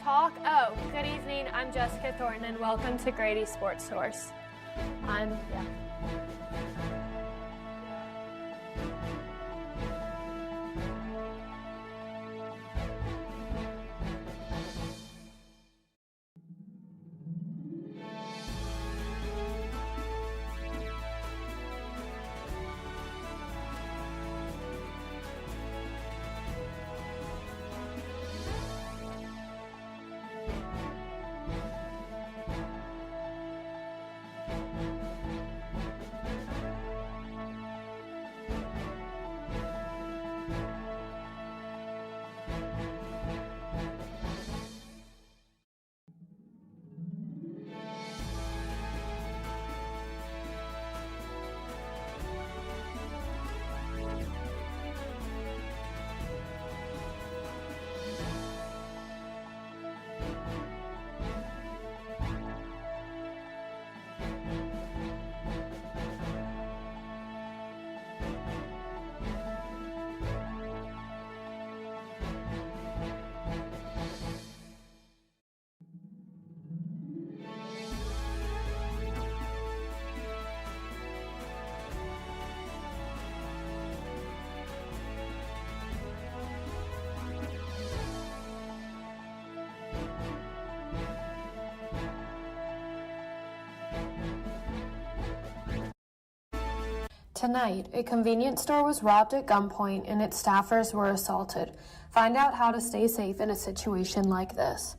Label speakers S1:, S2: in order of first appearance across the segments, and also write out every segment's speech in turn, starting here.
S1: talk. Oh, good evening. I'm Jessica Thornton, and welcome to Grady Sports Source. Tonight, a convenience store was robbed at gunpoint and its staffers were assaulted. Find out how to stay safe in a situation like this.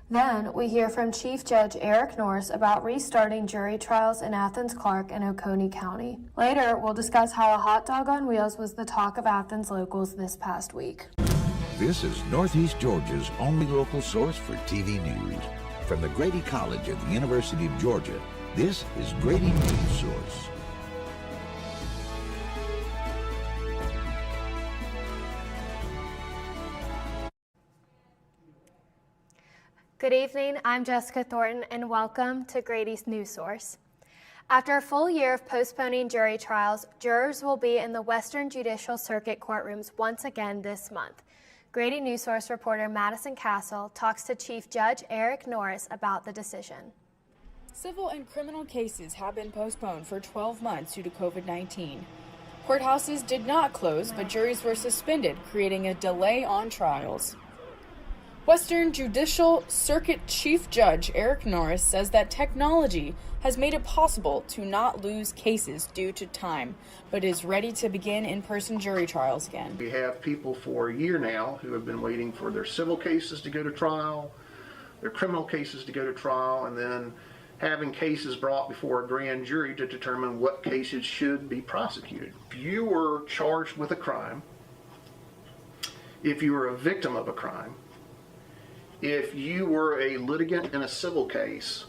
S1: Then, we hear from Chief Judge Eric Norris about restarting jury trials in Athens, Clarke, and Oconee County. Later, we'll discuss how a hot dog on wheels was the talk of Athens locals this past week.
S2: This is Northeast Georgia's only local source for TV news. From the Grady College at the University of Georgia, this is Grady Newsource.
S1: Good evening, I'm Jessica Thornton, and welcome to Grady's Newsource. After a full year of postponing jury trials, jurors will be in the Western Judicial Circuit courtrooms once again this month. Grady Newsource reporter Madison Castle talks to Chief Judge Eric Norris about the decision.
S3: Civil and criminal cases have been postponed for 12 months due to COVID-19. Courthouses did not close, but juries were suspended, creating a delay on trials. Western Judicial Circuit Chief Judge Eric Norris says that technology has made it possible to not lose cases due to time, but is ready to begin in-person jury trials again.
S4: We have people for a year now who have been waiting for their civil cases to go to trial, their criminal cases to go to trial, and then having cases brought before a grand jury to determine what cases should be prosecuted. If you were charged with a crime, if you were a victim of a crime, if you were a litigant in a civil case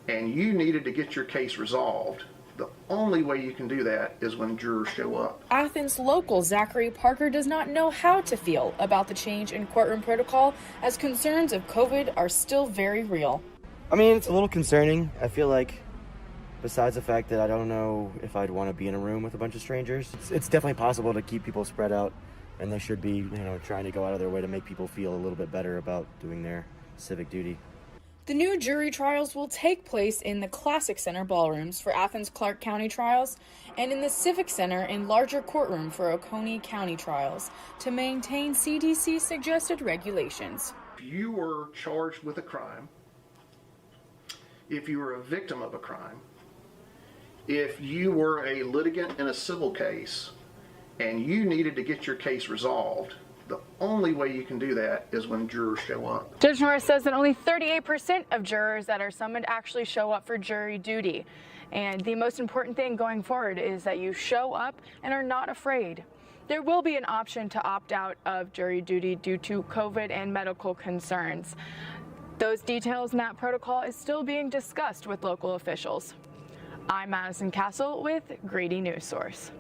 S4: and you needed to get your case resolved, the only way you can do that is when jurors show up.
S3: Athens local Zachary Parker does not know how to feel about the change in courtroom protocol, as concerns of COVID are still very real.
S5: I mean, it's a little concerning. I feel like, besides the fact that I don't know if I'd want to be in a room with a bunch of strangers, it's definitely possible to keep people spread out. And they should be, trying to go out of their way to make people feel a little bit better about doing their civic duty.
S3: The new jury trials will take place in the Classic Center ballrooms for Athens Clarke County trials and in the Civic Center in larger courtroom for Oconee County trials to maintain CDC suggested regulations.
S4: If you were charged with a crime, if you were a victim of a crime, if you were a litigant in a civil case, and you needed to get your case resolved, the only way you can do that is when jurors show up.
S3: Judge Norris says that only 38% of jurors that are summoned actually show up for jury duty. And the most important thing going forward is that you show up and are not afraid. There will be an option to opt out of jury duty due to COVID and medical concerns. Those details in that protocol is still being discussed with local officials. I'm Madison Castle with Grady Newsource.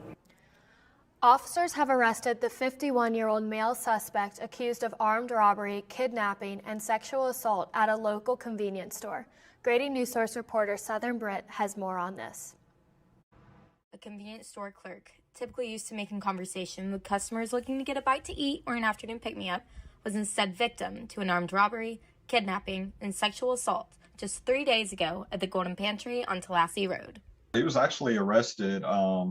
S1: Officers have arrested the 51-year-old male suspect accused of armed robbery, kidnapping, and sexual assault at a local convenience store. Grady Newsource reporter Southern Britt has more on this.
S6: A convenience store clerk, typically used to making conversation with customers looking to get a bite to eat or an afternoon pick-me-up, was instead victim to an armed robbery, kidnapping, and sexual assault just 3 days ago at the Golden Pantry on Tallahassee Road.
S7: He was actually arrested, I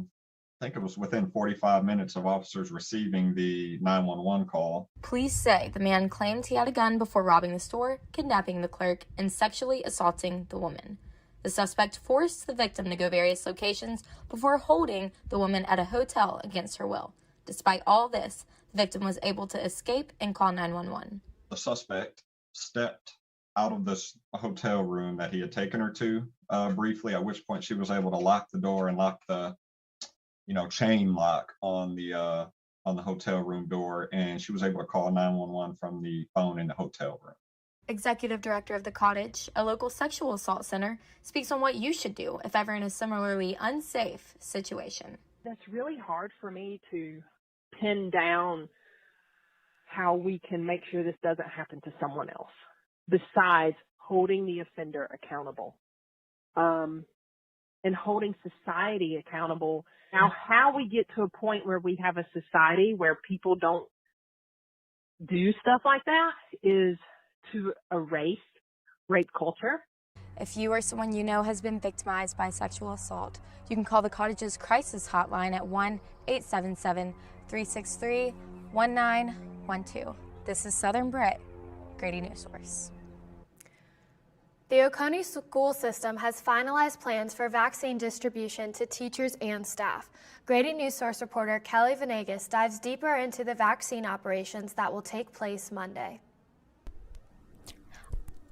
S7: think it was within 45 minutes of officers receiving the 911 call.
S6: Police say the man claimed he had a gun before robbing the store, kidnapping the clerk, and sexually assaulting the woman. The suspect forced the victim to go various locations before holding the woman at a hotel against her will. Despite all this, the victim was able to escape and call 911.
S7: The suspect stepped out of this hotel room that he had taken her to briefly, at which point she was able to lock the door and lock the chain lock on the hotel room door, and she was able to call 911 from the phone in the hotel room.
S6: Executive Director of the Cottage, a local sexual assault center, speaks on what you should do if ever in a similarly unsafe situation.
S8: That's really hard for me to pin down how we can make sure this doesn't happen to someone else, besides holding the offender accountable, and holding society accountable. Now, how we get to a point where we have a society where people don't do stuff like that is to erase rape culture.
S6: If you or someone you know has been victimized by sexual assault, you can call the Cottage's crisis hotline at 1-877-363-1912. This is Southern Brit, Grady Newsource.
S1: The Oconee school system has finalized plans for vaccine distribution to teachers and staff. Grady Newsource reporter Kelly Venegas dives deeper into the vaccine operations that will take place Monday.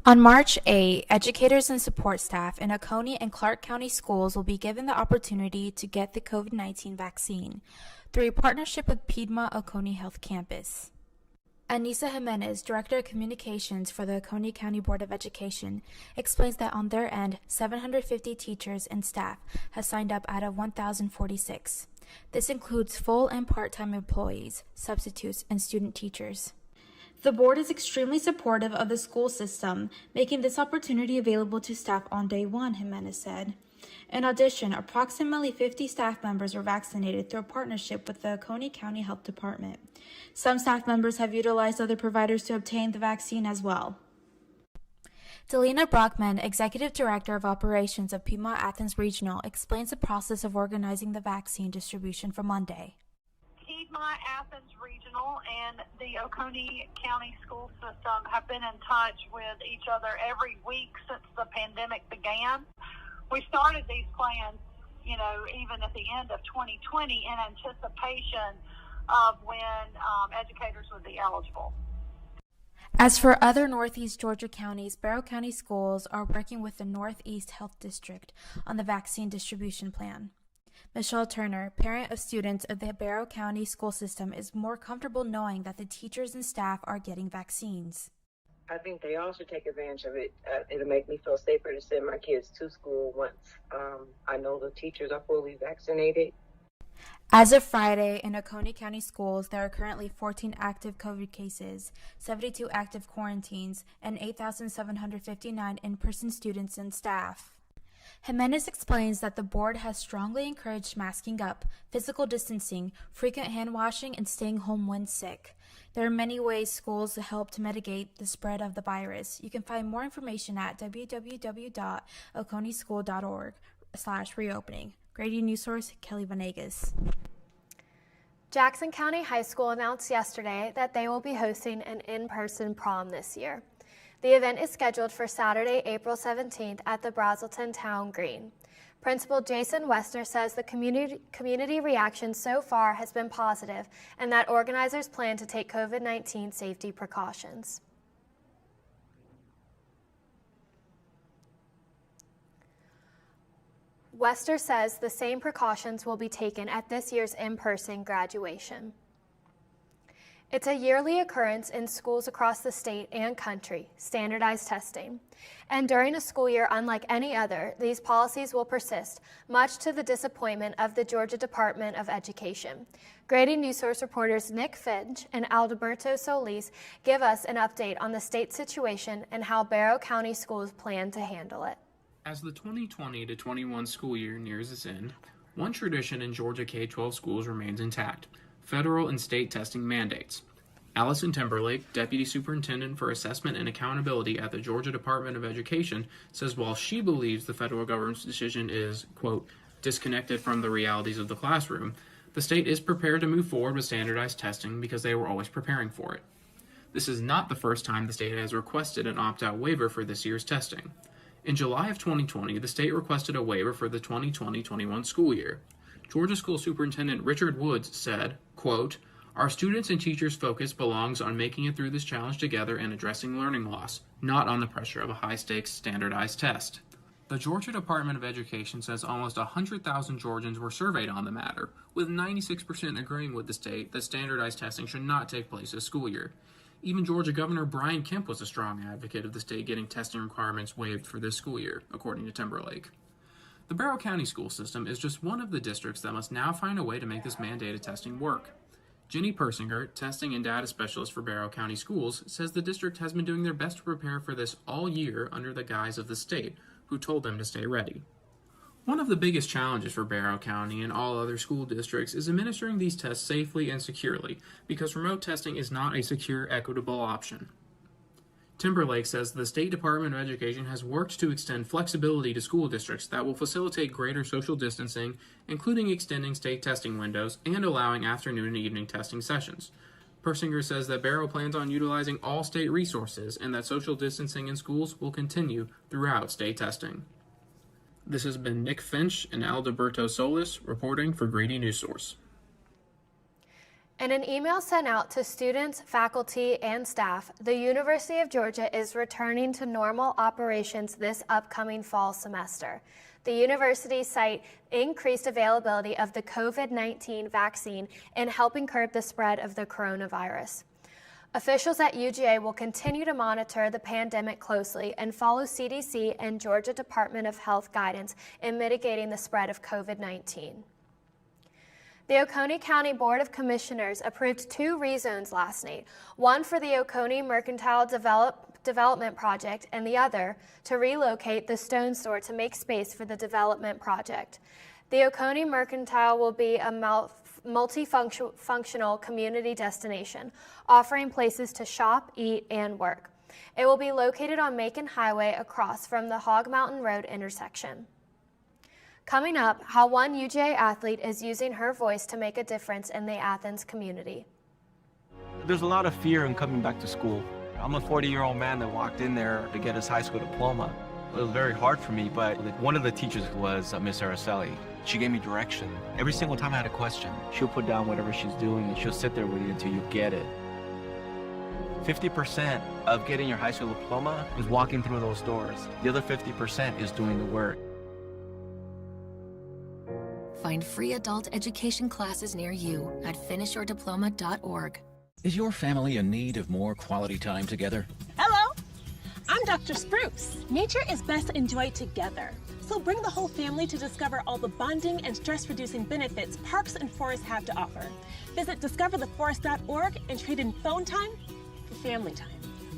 S9: On March 8, educators and support staff in Oconee and Clark County schools will be given the opportunity to get the COVID-19 vaccine through a partnership with Piedmont Oconee Health Campus. Anissa Jimenez, Director of Communications for the Oconee County Board of Education, explains that on their end, 750 teachers and staff have signed up out of 1,046. This includes full and part-time employees, substitutes, and student teachers. The board is extremely supportive of the school system, making this opportunity available to staff on day one, Jimenez said. In addition, approximately 50 staff members were vaccinated through a partnership with the Oconee County Health Department. Some staff members have utilized other providers to obtain the vaccine as well. Delina Brockman, Executive Director of Operations of Piedmont Athens Regional, explains the process of organizing the vaccine distribution for Monday.
S10: Piedmont Athens Regional and the Oconee County School System have been in touch with each other every week since the pandemic began. We started these plans, even at the end of 2020 in anticipation of when educators would be eligible.
S9: As for other Northeast Georgia counties, Barrow County schools are working with the Northeast Health District on the vaccine distribution plan. Michelle Turner, parent of students of the Barrow County school system, is more comfortable knowing that the teachers and staff are getting vaccines.
S11: I think they all should take advantage of it. It'll make me feel safer to send my kids to school once I know the teachers are fully vaccinated.
S9: As of Friday, in Oconee County schools, there are currently 14 active COVID cases, 72 active quarantines, and 8,759 in-person students and staff. Jimenez explains that the board has strongly encouraged masking up, physical distancing, frequent hand washing, and staying home when sick. There are many ways schools help to mitigate the spread of the virus. You can find more information at www.oconeeschool.org/reopening. Grady Newsource, Kelly Venegas.
S1: Jackson County High School announced yesterday that they will be hosting an in-person prom this year. The event is scheduled for Saturday, April 17th at the Brazelton Town Green. Principal Jason Westner says the community reaction so far has been positive and that organizers plan to take COVID-19 safety precautions. Wester says the same precautions will be taken at this year's in-person graduation. It's a yearly occurrence in schools across the state and country, standardized testing. And during a school year unlike any other, these policies will persist, much to the disappointment of the Georgia Department of Education. Grady Newsource reporters Nick Finch and Alberto Solis give us an update on the state situation and how Barrow County schools plan to handle it.
S12: As the 2020-21 school year nears its end, one tradition in Georgia K-12 schools remains intact: federal and state testing mandates. Allison Timberlake, Deputy Superintendent for Assessment and Accountability at the Georgia Department of Education, says while she believes the federal government's decision is, quote, disconnected from the realities of the classroom, the state is prepared to move forward with standardized testing because they were always preparing for it. This is not the first time the state has requested an opt-out waiver for this year's testing. In July of 2020, the state requested a waiver for the 2020-21 school year. Georgia School Superintendent Richard Woods said, quote, our students and teachers' focus belongs on making it through this challenge together and addressing learning loss, not on the pressure of a high-stakes standardized test. The Georgia Department of Education says almost 100,000 Georgians were surveyed on the matter, with 96% agreeing with the state that standardized testing should not take place this school year. Even Georgia Governor Brian Kemp was a strong advocate of the state getting testing requirements waived for this school year, according to Timberlake. The Barrow County school system is just one of the districts that must now find a way to make this mandated testing work. Jenny Persinger, testing and data specialist for Barrow County Schools, says the district has been doing their best to prepare for this all year under the guise of the state, who told them to stay ready. One of the biggest challenges for Barrow County and all other school districts is administering these tests safely and securely, because remote testing is not a secure, equitable option. Timberlake says the State Department of Education has worked to extend flexibility to school districts that will facilitate greater social distancing, including extending state testing windows and allowing afternoon and evening testing sessions. Persinger says that Barrow plans on utilizing all state resources and that social distancing in schools will continue throughout state testing. This has been Nick Finch and Alberto Solis reporting for Grady Newsource.
S1: In an email sent out to students, faculty, and staff, the University of Georgia is returning to normal operations this upcoming fall semester. The university cite increased availability of the COVID-19 vaccine in helping curb the spread of the coronavirus. Officials at UGA will continue to monitor the pandemic closely and follow CDC and Georgia Department of Health guidance in mitigating the spread of COVID-19. The Oconee County Board of Commissioners approved 2 rezones last night, one for the Oconee Mercantile Development Project and the other to relocate the Stone Store to make space for the development project. The Oconee Mercantile will be a multifunctional community destination, offering places to shop, eat, and work. It will be located on Macon Highway across from the Hog Mountain Road intersection. Coming up, how one UGA athlete is using her voice to make a difference in the Athens community.
S13: There's a lot of fear in coming back to school. I'm a 40-year-old man that walked in there to get his high school diploma. It was very hard for me, but one of the teachers was Miss Araceli. She gave me direction. Every single time I had a question, she'll put down whatever she's doing and she'll sit there with you until you get it. 50% of getting your high school diploma is walking through those doors. The other 50% is doing the work.
S14: Find free adult education classes near you at finishyourdiploma.org.
S15: Is your family in need of more quality time together?
S16: Hello, I'm Dr. Spruce. Nature is best enjoyed together. So bring the whole family to discover all the bonding and stress-reducing benefits parks and forests have to offer. Visit discovertheforest.org and trade in phone time for family time.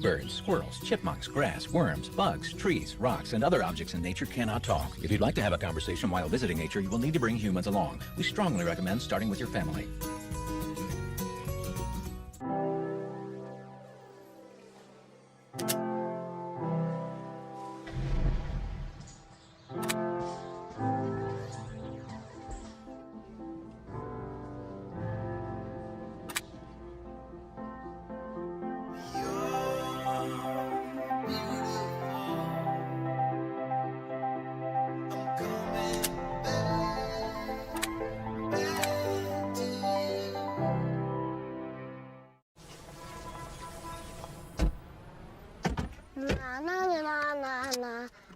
S15: Birds, squirrels, chipmunks, grass, worms, bugs, trees, rocks, and other objects in nature cannot talk. If you'd like to have a conversation while visiting nature, you will need to bring humans along. We strongly recommend starting with your family.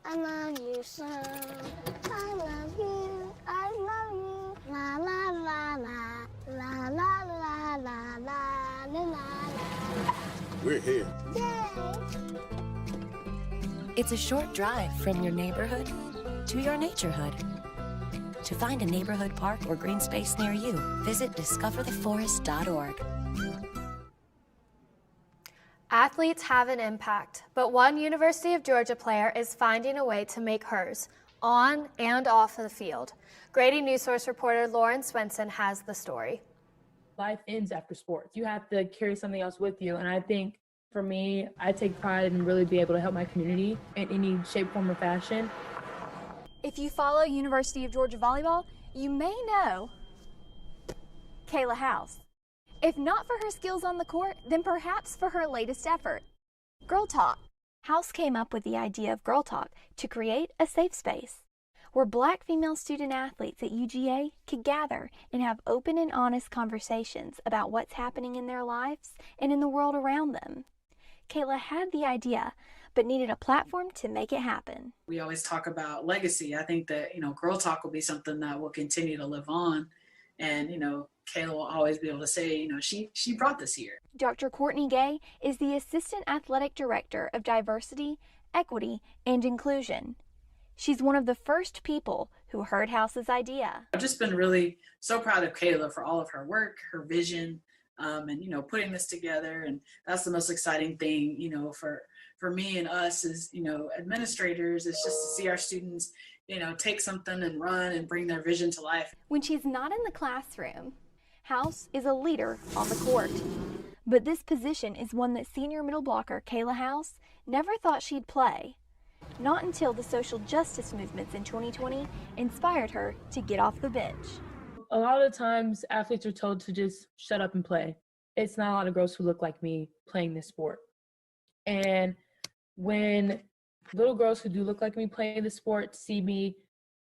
S17: I love you so. I love you. I love you. La la la la. La la la la la la la.
S18: We're here.
S17: Yay!
S14: It's a short drive from your neighborhood to your naturehood. To find a neighborhood park or green space near you, visit discovertheforest.org.
S1: Athletes have an impact, but one University of Georgia player is finding a way to make hers, on and off the field. Grady Newsource reporter Lauren Swenson has the story.
S19: life ends after sports. You have to carry something else with you. And I think for me, I take pride in really being able to help my community in any shape, form, or fashion.
S20: If you follow University of Georgia volleyball, you may know Kayla House. If not for her skills on the court, then perhaps for her latest effort, Girl Talk. House came up with the idea of Girl Talk to create a safe space where Black female student athletes at UGA could gather and have open and honest conversations about what's happening in their lives and in the world around them. Kayla had the idea, but needed a platform to make it happen.
S21: We always talk about legacy. I think that, Girl Talk will be something that will continue to live on. And, Kayla will always be able to say, she brought this here.
S20: Dr. Courtney Gay is the Assistant Athletic Director of Diversity, Equity, and Inclusion. She's one of the first people who heard House's idea.
S21: I've just been really so proud of Kayla for all of her work, her vision, and, putting this together. And that's the most exciting thing, for me and us as, administrators, is just to see our students, take something and run and bring their vision to life.
S20: When she's not in the classroom, House is a leader on the court. But this position is one that senior middle blocker Kayla House never thought she'd play. Not until the social justice movements in 2020 inspired her to get off the bench.
S19: A lot of the times athletes are told to just shut up and play. It's not a lot of girls who look like me playing this sport. And when little girls who do look like me playing the sport see me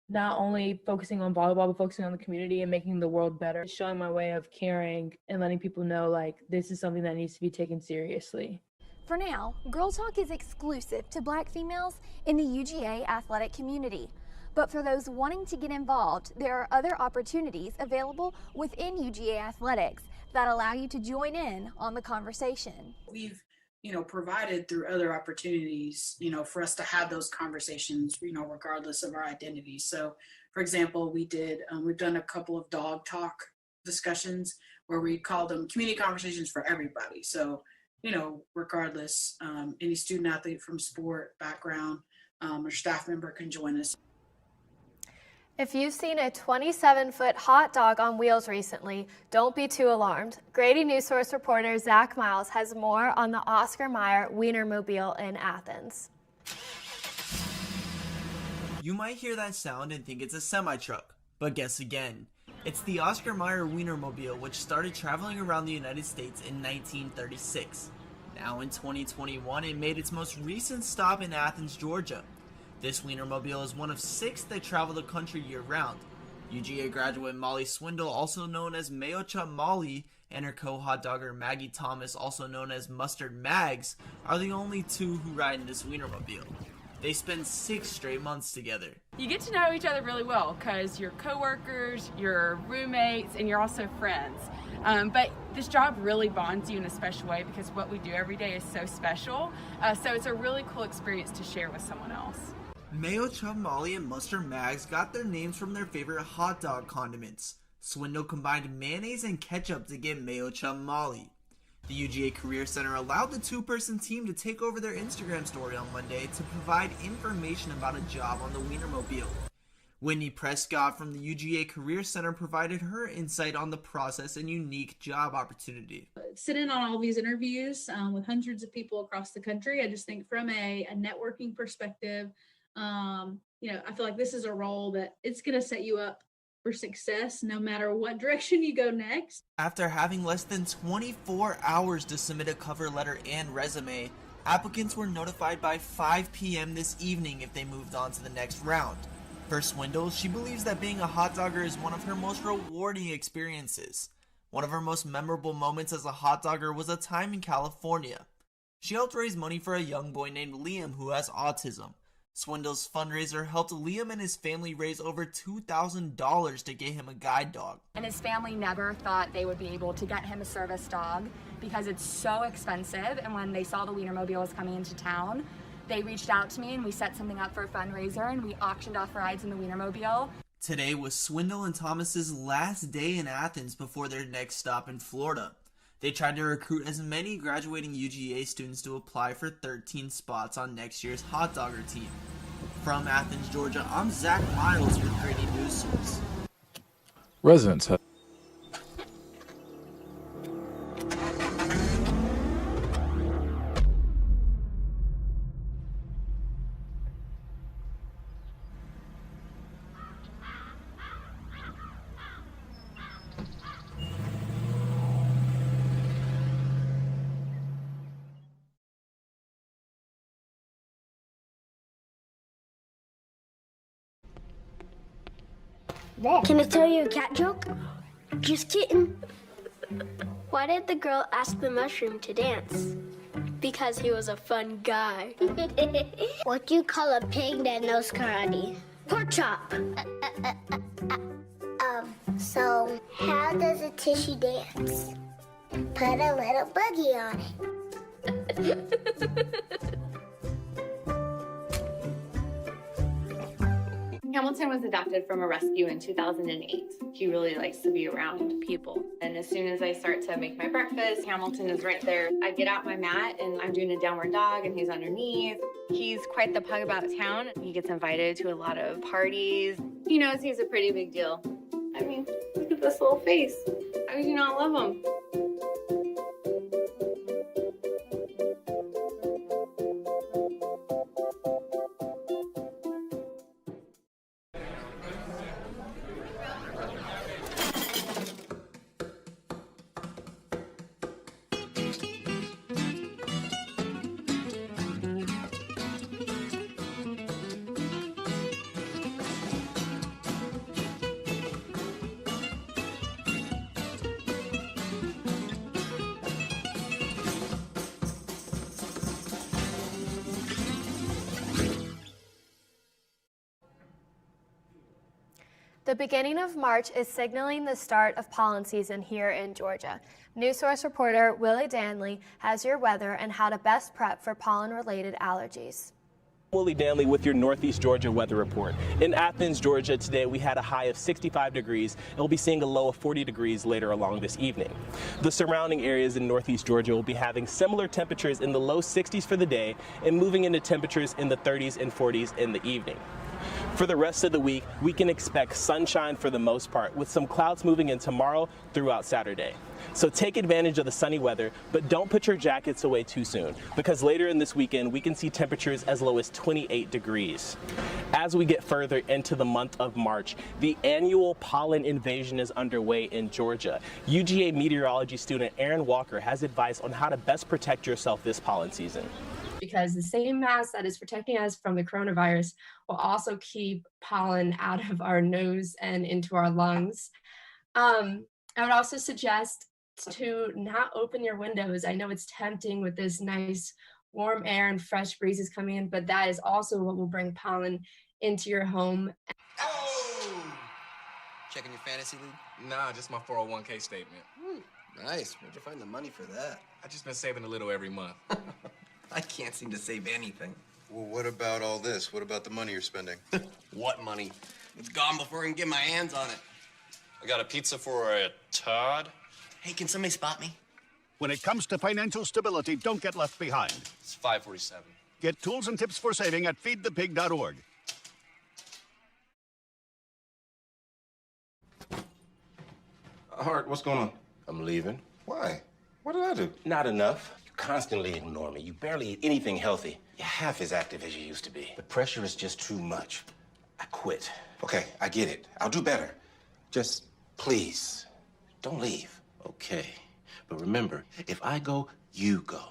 S19: not only focusing on volleyball, but focusing on the community and making the world better, showing my way of caring and letting people know, this is something that needs to be taken seriously.
S20: For now, Girl Talk is exclusive to Black females in the UGA athletic community. But for those wanting to get involved, there are other opportunities available within UGA athletics that allow you to join in on the conversation.
S21: We've provided through other opportunities, for us to have those conversations, regardless of our identity. So, for example, we've done a couple of dog talk discussions where we call them community conversations for everybody. So, regardless, any student athlete from sport background or staff member can join us.
S1: If you've seen a 27-foot hot dog on wheels recently, don't be too alarmed. Grady Newsource reporter Zach Miles has more on the Oscar Mayer Wienermobile in Athens.
S22: You might hear that sound and think it's a semi-truck, but guess again. It's the Oscar Mayer Wienermobile, which started traveling around the United States in 1936. Now in 2021, it made its most recent stop in Athens, Georgia. This Wienermobile is one of 6 that travel the country year-round. UGA graduate Molly Swindle, also known as Mayo Chup Molly, and her co-hot dogger Maggie Thomas, also known as Mustard Mags, are the only 2 who ride in this Wienermobile. They spend 6 straight months together.
S23: You get to know each other really well because you're coworkers, you're roommates, and you're also friends. But this job really bonds you in a special way because what we do every day is so special. So it's a really cool experience to share with someone else.
S22: Mayo Chup Molly and Mustard Mags got their names from their favorite hot dog condiments. Swindle combined mayonnaise and ketchup to get Mayo Chup Molly. The UGA Career Center allowed the 2-person team to take over their Instagram story on Monday to provide information about a job on the Wienermobile. Whitney Prescott from the UGA Career Center provided her insight on the process and unique job opportunity.
S24: Sit in on all these interviews with hundreds of people across the country. I just think from a networking perspective, I feel like this is a role that it's going to set you up for success no matter what direction you go next.
S22: After having less than 24 hours to submit a cover letter and resume, applicants were notified by 5 p.m. this evening if they moved on to the next round. For Swindle, she believes that being a hot dogger is one of her most rewarding experiences. One of her most memorable moments as a hot dogger was a time in California. She helped raise money for a young boy named Liam who has autism. Swindle's fundraiser helped Liam and his family raise over $2,000 to get him a guide dog.
S25: And his family never thought they would be able to get him a service dog because it's so expensive. And when they saw the Wienermobile was coming into town, they reached out to me and we set something up for a fundraiser and we auctioned off rides in the Wienermobile.
S22: Today was Swindle and Thomas's last day in Athens before their next stop in Florida. They tried to recruit as many graduating UGA students to apply for 13 spots on next year's hot dogger team. From Athens, Georgia, I'm Zach Miles with Grady Newsource.
S26: Residents have
S17: Can I tell you a cat joke? Just kidding. Why did the girl ask the mushroom to dance? Because he was a fun guy. What do you call a pig that knows karate? Pork chop. So how does a tissue dance? Put a little boogie on it.
S2: Hamilton was adopted from a rescue in 2008. He really likes to be around people. And as soon as I start to make my breakfast, Hamilton is right there. I get out my mat and I'm doing a downward dog and he's underneath. He's quite the pug about town. He gets invited to a lot of parties. He knows he's a pretty big deal. I mean, look at this little face. How do you not love him?
S1: The beginning of March is signaling the start of pollen season here in Georgia. Newsource reporter Willie Danley has your weather and how to best prep for pollen-related allergies.
S3: Willie Danley with your Northeast Georgia weather report. In Athens, Georgia, today we had a high of 65 degrees and we'll be seeing a low of 40 degrees later along this evening. The surrounding areas in Northeast Georgia will be having similar temperatures in the low 60s for the day and moving into temperatures in the 30s and 40s in the evening. For the rest of the week, we can expect sunshine for the most part, with some clouds moving in tomorrow throughout Saturday. So take advantage of the sunny weather, but don't put your jackets away too soon, because later in this weekend, we can see temperatures as low as 28 degrees. As we get further into the month of March, the annual pollen invasion is underway in Georgia. UGA meteorology student Aaron Walker has advice on how to best protect yourself this pollen season.
S4: Because the same mask that is protecting us from the coronavirus will also keep pollen out of our nose and into our lungs. I would also suggest to not open your windows. I know it's tempting with this nice warm air and fresh breezes coming in, but that is also what will bring pollen into your home.
S5: Oh! Checking your fantasy league?
S7: Nah, just my 401k statement.
S5: Nice. Where'd you find the money for that?
S7: I just been saving a little every month.
S5: I can't seem to save anything.
S18: Well, what about all this? What about the money you're spending?
S5: What money? It's gone before I can get my hands on it.
S7: I got a pizza for a Todd.
S5: Hey, can somebody spot me?
S26: When it comes to financial stability, don't get left behind.
S7: It's 547.
S26: Get tools and tips for saving at feedthepig.org.
S18: Hart, what's going on?
S27: I'm leaving.
S18: Why? What did I do?
S27: Not enough. You constantly ignore me. You barely eat anything healthy. You're half as active as you used to be. The pressure is just too much. I quit.
S18: Okay, I get it. I'll do better. Just
S27: Please, don't leave. Okay. But remember, if I go, you go.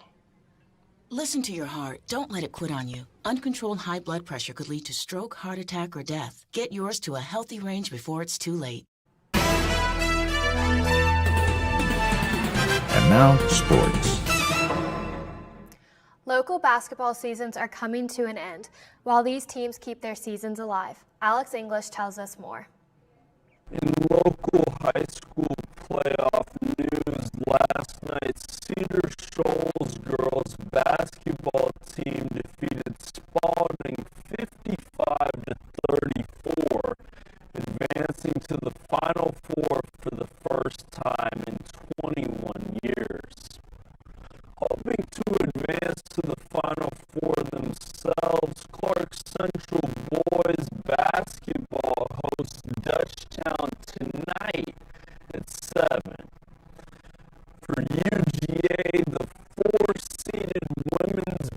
S28: Listen to your heart. Don't let it quit on you. Uncontrolled high blood pressure could lead to stroke, heart attack, or death. Get yours to a healthy range before it's too late.
S29: And now, sports.
S1: Local basketball seasons are coming to an end, while these teams keep their seasons alive. Alex English tells us more.
S30: In local high school playoff news last night, Cedar Shoals girls basketball team defeated Spalding 55-34, advancing to the Final Four for the first time in 21 years. Hoping to advance to the Final Four themselves, Clark Central boys basketball hosts Dutchtown tonight at 7. For UGA, the 4-seeded women's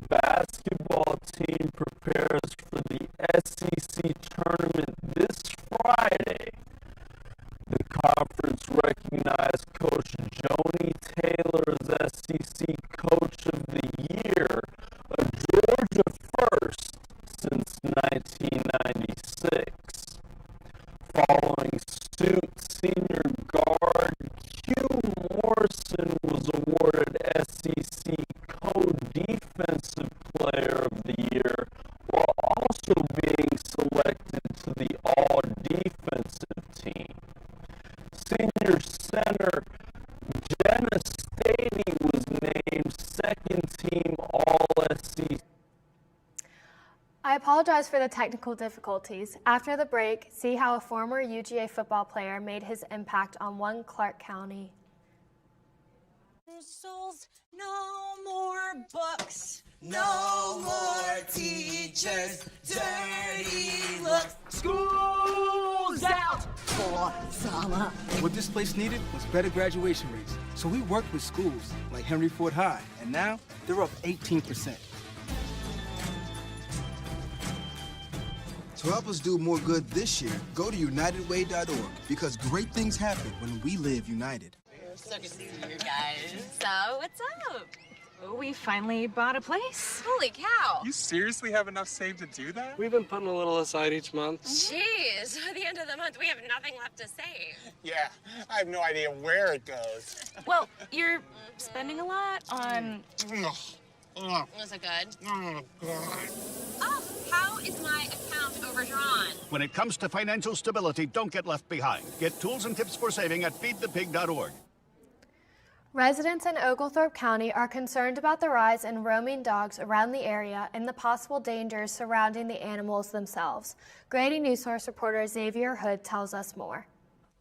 S1: I apologize for the technical difficulties. After the break, see how a former UGA football player made his impact on one Clark County.
S6: No more books, no more teachers, dirty looks. School's out for summer.
S8: What this place needed was better graduation rates. So we worked with schools like Henry Ford High, and now they're up 18%.
S9: To help us do more good this year, go to unitedway.org because great things happen when we live united.
S6: So good to see you guys.
S10: So, what's up?
S6: We finally bought a place.
S10: Holy cow.
S11: You seriously have enough saved to do that?
S12: We've been putting a little aside each month.
S10: Jeez, at the end of the month, we have nothing left to save.
S11: Yeah, I have no idea where it goes.
S6: Well, you're spending a lot on...
S10: Was it good? Oh, how is my account overdrawn?
S26: When it comes to financial stability, don't get left behind. Get tools and tips for saving at feedthepig.org.
S1: Residents in Oglethorpe County are concerned about the rise in roaming dogs around the area and the possible dangers surrounding the animals themselves. Grady Newsource reporter Xavier Hood tells us more.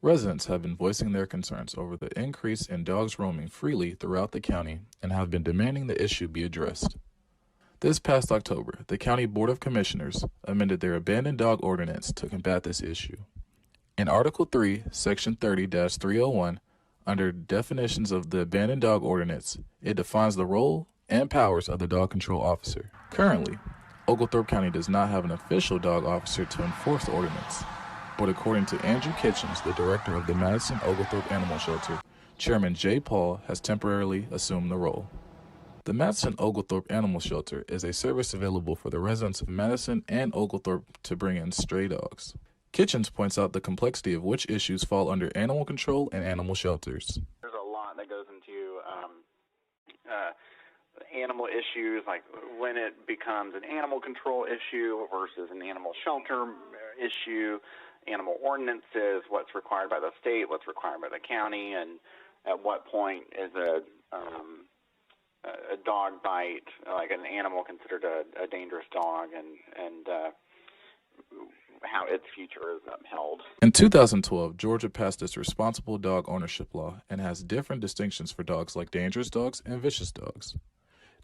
S13: Residents have been voicing their concerns over the increase in dogs roaming freely throughout the county and have been demanding the issue be addressed. This past October, the County Board of Commissioners amended their abandoned dog ordinance to combat this issue. In Article 3, Section 30-301, under definitions of the abandoned dog ordinance, it defines the role and powers of the dog control officer. Currently, Oglethorpe County does not have an official dog officer to enforce the ordinance. But according to Andrew Kitchens, the director of the Madison Oglethorpe Animal Shelter, Chairman Jay Paul has temporarily assumed the role. The Madison Oglethorpe Animal Shelter is a service available for the residents of Madison and Oglethorpe to bring in stray dogs. Kitchens points out the complexity of which issues fall under animal control and animal shelters.
S15: There's a lot that goes into animal issues, like when it becomes an animal control issue versus an animal shelter issue, animal ordinances, what's required by the state, what's required by the county, and at what point is a dog bite, like an animal considered a dangerous dog, and how its future is upheld.
S13: In 2012, Georgia passed its responsible dog ownership law and has different distinctions for dogs like dangerous dogs and vicious dogs.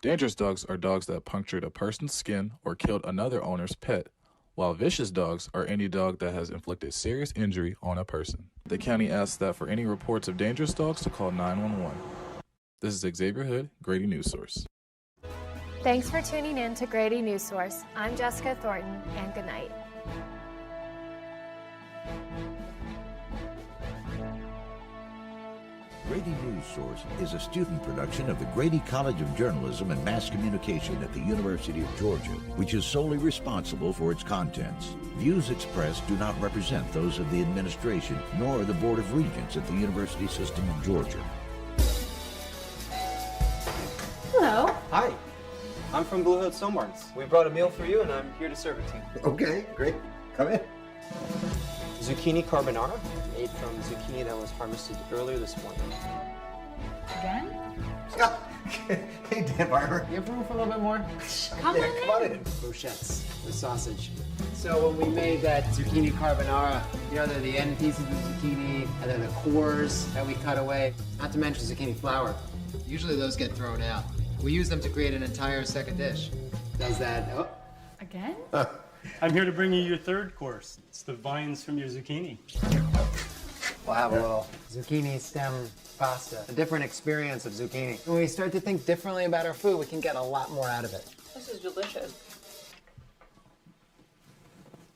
S13: Dangerous dogs are dogs that punctured a person's skin or killed another owner's pet, while vicious dogs are any dog that has inflicted serious injury on a person. The county asks that for any reports of dangerous dogs to call 911. This is Xavier Hood, Grady Newsource.
S1: Thanks for tuning in to Grady Newsource. I'm Jessica Thornton, and good night.
S16: Grady Newsource is a student production of the Grady College of Journalism and Mass Communication at the University of Georgia, which is solely responsible for its contents. Views expressed do not represent those of the administration nor the Board of Regents at the University System of Georgia.
S29: Hello.
S31: Hi. I'm from Blue Hood Somarts. We brought a meal for you, and I'm here to serve it to you. Okay, great. Come in. Zucchini carbonara, made from zucchini that was harvested earlier this morning.
S24: Again?
S31: Hey, Dan Barber. You have room for a little bit more?
S24: Come on
S31: in. Brochettes with sausage. So when we made that zucchini carbonara, you know, they're the end pieces of zucchini, and then the cores that we cut away, not to mention zucchini flour. Usually those get thrown out. We use them to create an entire second dish. Does that,
S24: Again?
S32: I'm here to bring you your third course. It's the vines from your zucchini.
S31: We'll have a little zucchini stem pasta, a different experience of zucchini. When we start to think differently about our food, we can get a lot more out of it.
S24: This is delicious.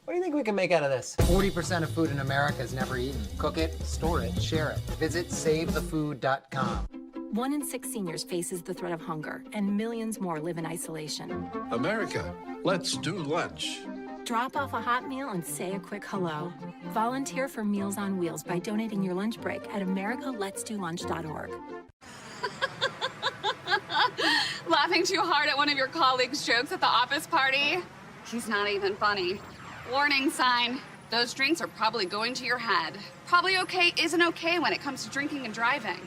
S31: What do you think we can make out of this? 40% of food in America is never eaten. Cook it, store it, share it. Visit SaveTheFood.com.
S33: 1 in 6 seniors faces the threat of hunger, and millions more live in isolation.
S34: America, let's do lunch.
S33: Drop off a hot meal and say a quick hello. Volunteer for Meals on Wheels by donating your lunch break at americaletsdolunch.org.
S35: Laughing too hard at one of your colleagues' jokes at the office party? He's not even funny. Warning sign. Those drinks are probably going to your head. Probably okay isn't okay when it comes to drinking and driving.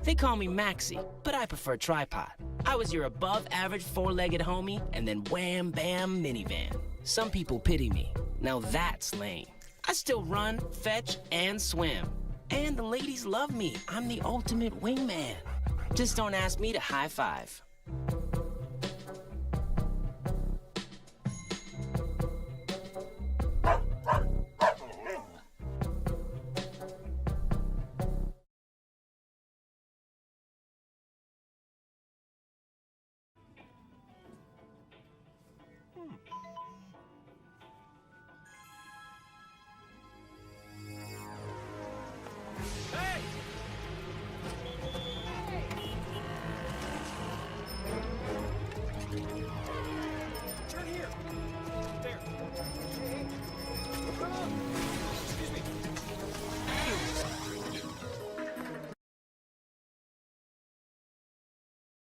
S2: They call me Maxie, but I prefer tripod. I was your above-average four-legged homie, and then wham-bam minivan. Some people pity me. Now that's lame. I still run, fetch, and swim. And the ladies love me. I'm the ultimate wingman. Just don't ask me to high five.